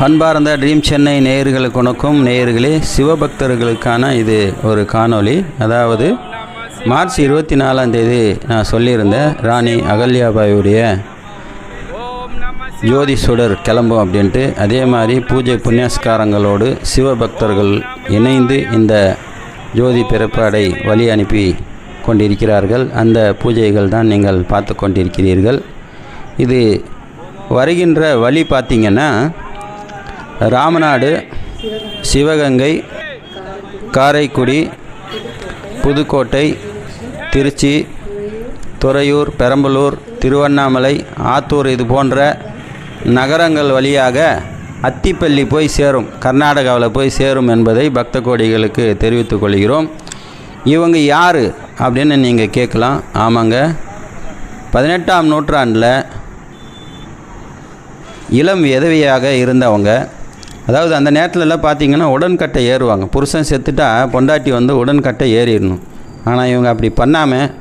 அன்பார்ந்த ட்ரீம் சென்னை நேயர்களுக்கு வணக்கம். நேயர்களே, சிவபக்தர்களுக்கான இது ஒரு காணொளி. அதாவது மார்ச் 24 நான் சொல்லியிருந்தேன், ராணி அகல்யாபாயுடைய ஜோதி சுடர் கிளம்பும் அப்படின்ட்டு. அதே மாதிரி பூஜை புண்ணியஸ்காரங்களோடு சிவபக்தர்கள் இணைந்து இந்த ஜோதி பிறப்பாடை வழி அனுப்பி கொண்டிருக்கிறார்கள். அந்த பூஜைகள் தான் நீங்கள் பார்த்து கொண்டிருக்கிறீர்கள். இது வருகின்ற வழி பார்த்திங்கன்னா, ராமநாடு, சிவகங்கை, காரைக்குடி, புதுக்கோட்டை, திருச்சி, துறையூர், பெரம்பலூர், திருவண்ணாமலை, ஆத்தூர் இது போன்ற நகரங்கள் வழியாக அத்திப்பள்ளி போய் சேரும், கர்நாடகாவில் போய் சேரும் என்பதை பக்த கோடிகளுக்கு தெரிவித்துக் கொள்கிறோம். இவங்க யார் அப்படின்னு நீங்கள் கேட்கலாம். ஆமாங்க, 18ஆம் நூற்றாண்டில் இளம் விதவையாக இருந்தவங்க. அதாவது அந்த நேரத்துலலாம் பார்த்திங்கன்னா உடன்கட்டை ஏறுவாங்க. புருஷன் செத்துட்டா பொண்டாட்டி உடன்கட்டை ஏறிடணும். ஆனால் இவங்க அப்படி பண்ணாமல்,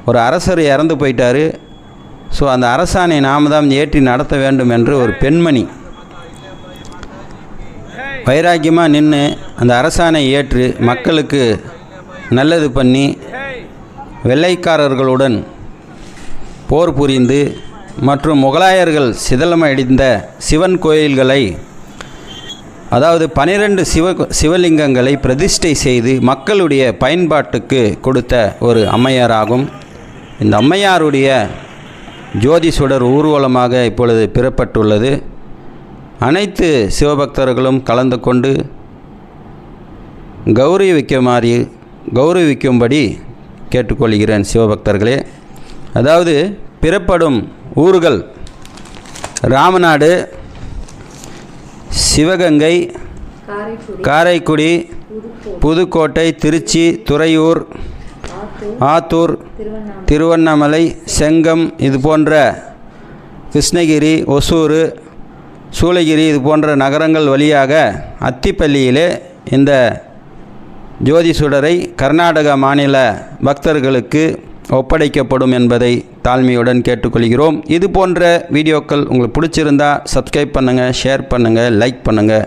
ஒரு அரசர் இறந்து போயிட்டார், ஸோ அந்த அரசாணை நாம தான் ஏற்றி நடத்த வேண்டும் என்று ஒரு பெண்மணி வைராக்கியமாக நின்று அந்த அரசாணை ஏற்று மக்களுக்கு நல்லது பண்ணி, வெள்ளைக்காரர்களுடன் போர் புரிந்து மற்றும் முகலாயர்கள் சிதலமடைந்த சிவன் கோயில்களை, அதாவது 12 சிவலிங்கங்களை பிரதிஷ்டை செய்து மக்களுடைய பயன்பாட்டுக்கு கொடுத்த ஒரு அம்மையாராகும். இந்த அம்மையாருடைய ஜோதி சுடர் ஊர்வலமாக இப்பொழுது பெறப்பட்டுள்ளது. அனைத்து சிவபக்தர்களும் கலந்து கொண்டு கௌரவிக்கும்படி கேட்டுக்கொள்கிறேன் சிவபக்தர்களே. அதாவது பிறப்படும் ஊர்கள் ராமநாடு, சிவகங்கை, காரைக்குடி, புதுக்கோட்டை, திருச்சி, துறையூர், ஆத்தூர், திருவண்ணாமலை, செங்கம் இது போன்ற, கிருஷ்ணகிரி, ஒசூர், சூளகிரி இது போன்ற நகரங்கள் வழியாக அத்திப்பள்ளியிலே இந்த ஜோதி சுடரை கர்நாடக மாநில பக்தர்களுக்கு ஒப்படைக்கப்படும் என்பதை தாழ்மையுடன் கேட்டுக்கொள்கிறோம். இது போன்ற வீடியோக்கள் உங்களுக்கு பிடிச்சிருந்தா சப்ஸ்கிரைப் பண்ணுங்கள், ஷேர் பண்ணுங்கள், லைக் பண்ணுங்கள்.